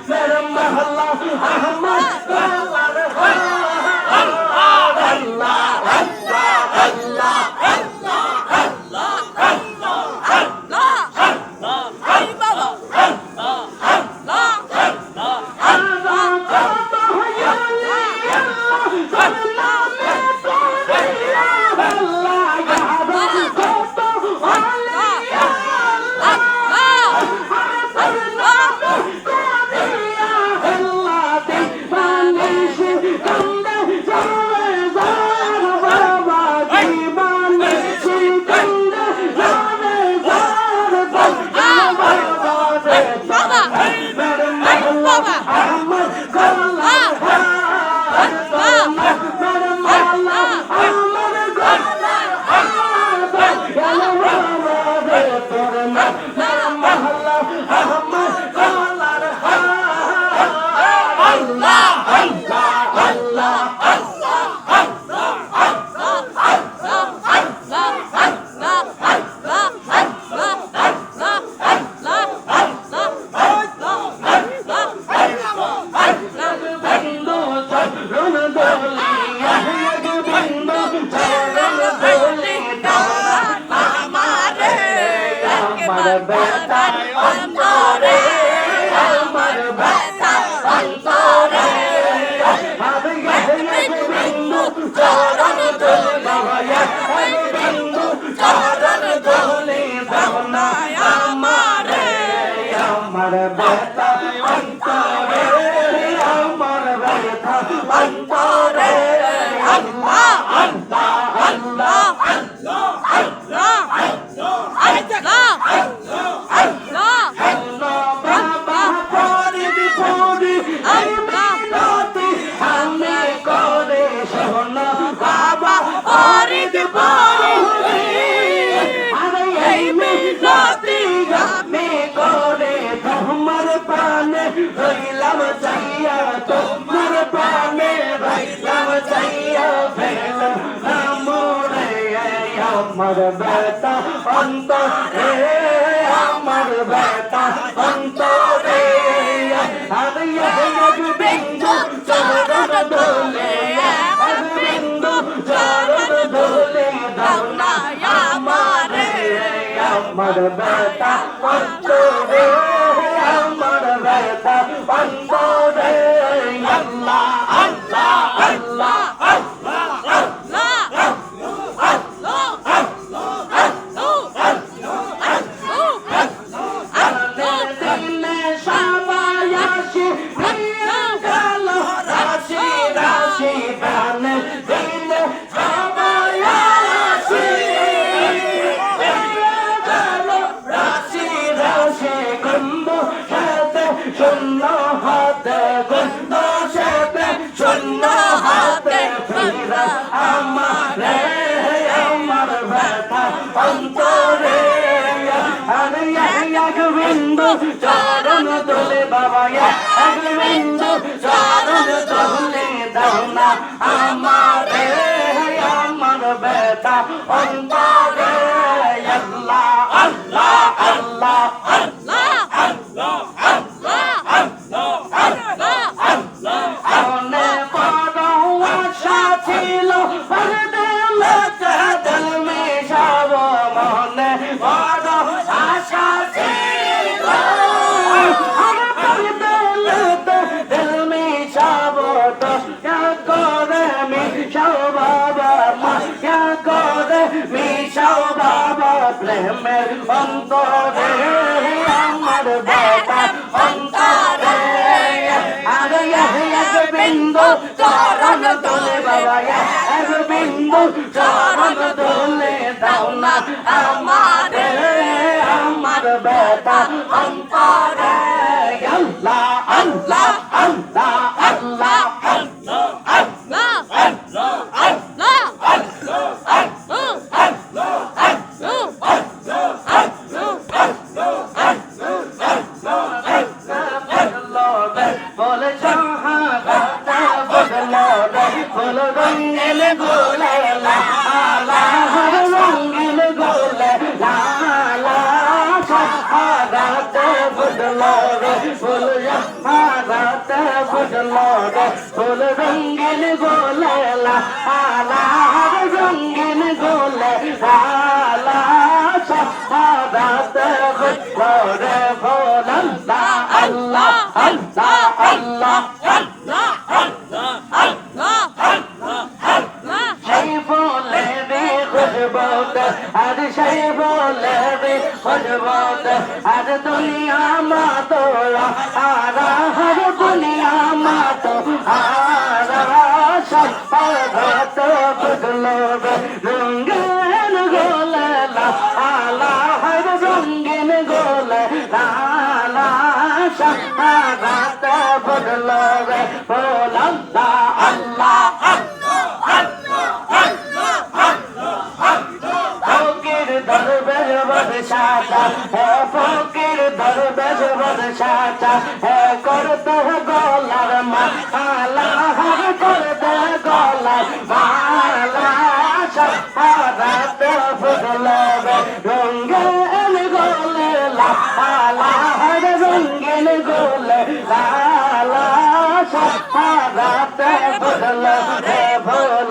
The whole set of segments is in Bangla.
मेरे महल्ला अहमद कालार আমার বেটা অন্তরে আমার বেটা অন্তরে আমি এক বিন্দু চরণ দোলে এক বিন্দু চরণ দোলে দাও না আমারে আমার বেটা অন্তরে আমার বেটা অন্তরে আল্লাহ আল্লাহ আল্লাহ চরণ দোলে বাবা এক বিন্দু চরণ দোলে দাও না আমারে আমার বেটা অন্তরে আল্লাহ আল্লাহ আল্লাহ আল্লাহ আল্লাহ আল্লাহ আল্লাহ আল্লাহ আল্লাহ মনে বড় আশা ছিল দিলতে দিল মিশাব মনে বড় আশা ছিল প্রেমের অন্তরে আমার বেটা অন্তরে আরে এক বিন্দু চরণ দোলে বাবা এক বিন্দু চরণ দোলে দাও না আমারে আমার বেটা অন্তরে আল্লাহ আল্লাহ আল্লাহ আল্লাহ আল্লাহ আল্লাহ আল্লাহ আল্লাহ বলে শাহাদাত বদলো বলো রঙিন গোলে লালা রঙিন গোলে লালা শাহাদাত বদলো বলো শাহাদাত ফুটলো রে ফুল রঙিন গোলে লালা রঙিন গোলে লালা শাহাদাত ফুটলো রে ফুল আল্লাহ আল্লাহ আল্লাহ সেই ফুলের খুশবুত আর সেই ফুলের খুশবুত আর দুনিয়া মাতোরা আরা হর দুনিয়া মাতো আরা শাহাদাত ফুটলো রে রঙিন গোলে লালা হর রঙিন গোলে লালা শাহাদাত ফুটলো রে ফুল আল্লাহ ফকির দরবেশ বদশাতা হে ফকির দরবেশ বদশাতা হে করতে গলার মালা হর করতে গলার মালা শাহাদাত ফুটলো রে রঙিন গোলে লালা হর রঙিন গোলে লালা শাহাদাত ফুটলো রে ফুল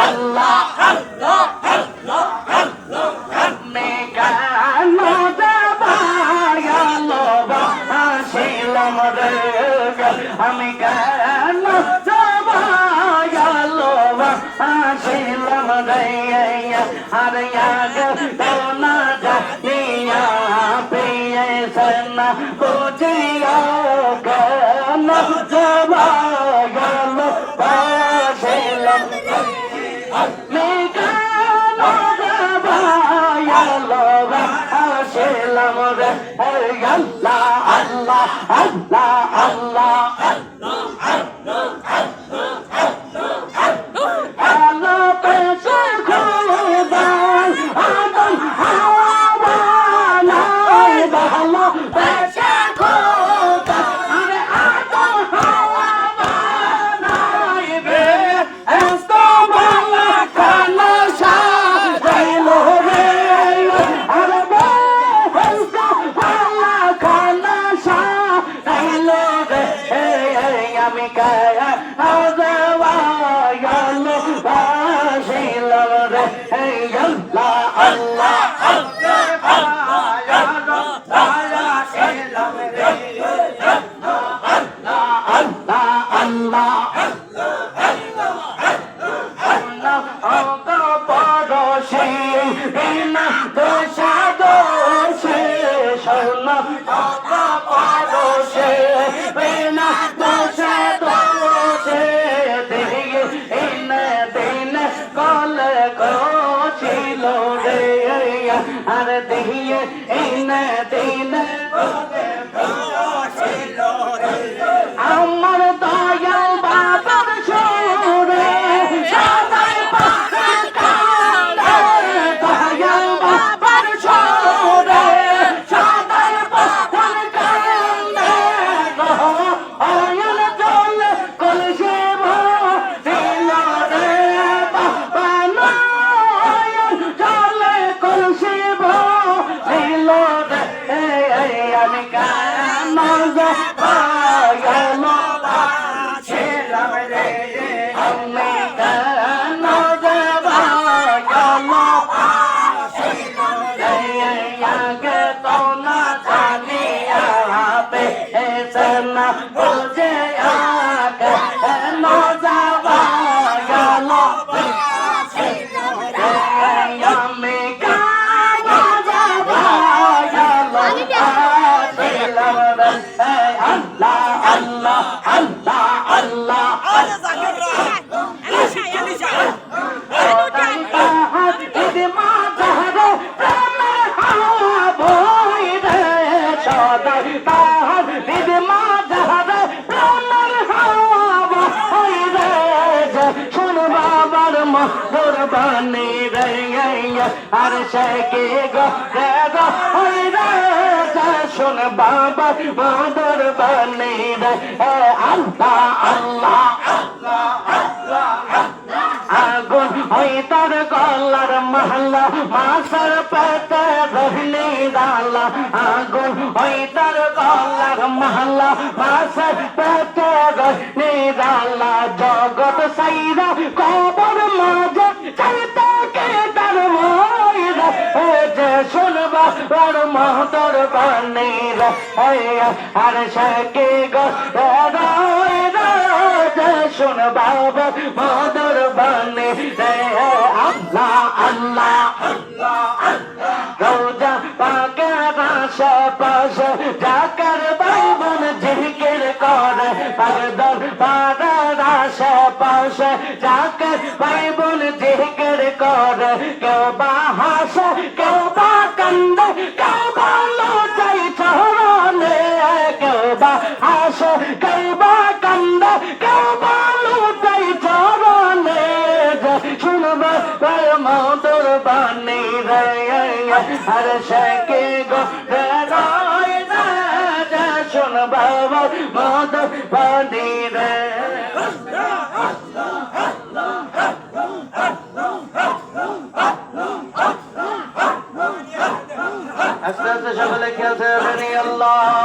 আল্লাহ আমি কেন যাবায়ালো আসিলাম রে আর তো না জানিয়া পেয়েছেন বুঝিয়া কেন যাবায়ালো আসিলাম আমি কেন যাবায়ালো আসিলাম রে আল্লাহ আল্লাহ আল্লাহ আল্লাহ আর দেখিয়ে এনে দিন আমার দয়াল বাবার সুরে সবাই দয়াল বাবার সুরে সবাই অয়ন জল কলসে দিল রে বাবা নয়ন জলে কলসে দিল রে আমি কেন যাবায়ালো ছিলাম রে আমি কেন যাবায়ালো আগে তো না জানিয়া পেয়েছেন বুঝে আগে কেন যাবায়ালো আমি কেন যাবায়ালো আল্লাহ আল্লাহ আল্লাহ আল্লাহ বানি রে আর সে কে গো শোন বাবা মাদর বানি রে আল্লাহ আল্লাহ আগুন ওই তার গলার মহল্লা মাসার পেতে রহলি ডালা আগুন ওই তার গলার মহল্লা মাসে পেটে নিরালা জগৎ সাইরা কবর মাঝে চাইতে কে তার ময়রা যে শুনবা আর মহতর বাণীর আর সকে গো শুন বাবা মধুর বাণী আল্লাহ আল্লাহ রোজা পাকের আশেপাশে জাকার বাইবন জিকির করে পাগদর পাড়ার আশেপাশে জাকার বাইবন জিকির করে কেউ বা হাসে কেউ বা কান্দে কেউ বা লুটাই চরণে কেউ বা হাসে কেউ বা কান্দে কেউ বা লুটাই চরণে শুনবে মধুর বাণী রে আর সকে গো শুন বাবা মধুর বাণী রে আস্তে আস্তে সকলে খেলতে হবে আল্লাহ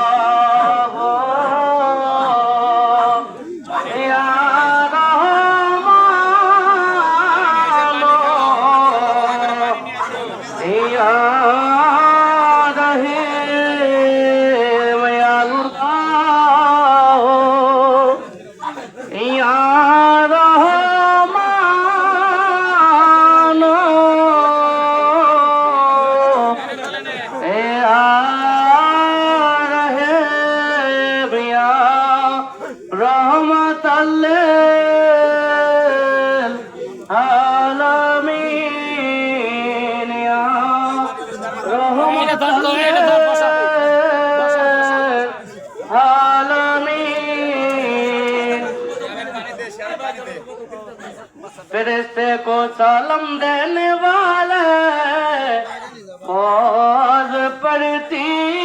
फरिश्ते को सलाम देने वाले और पढ़ती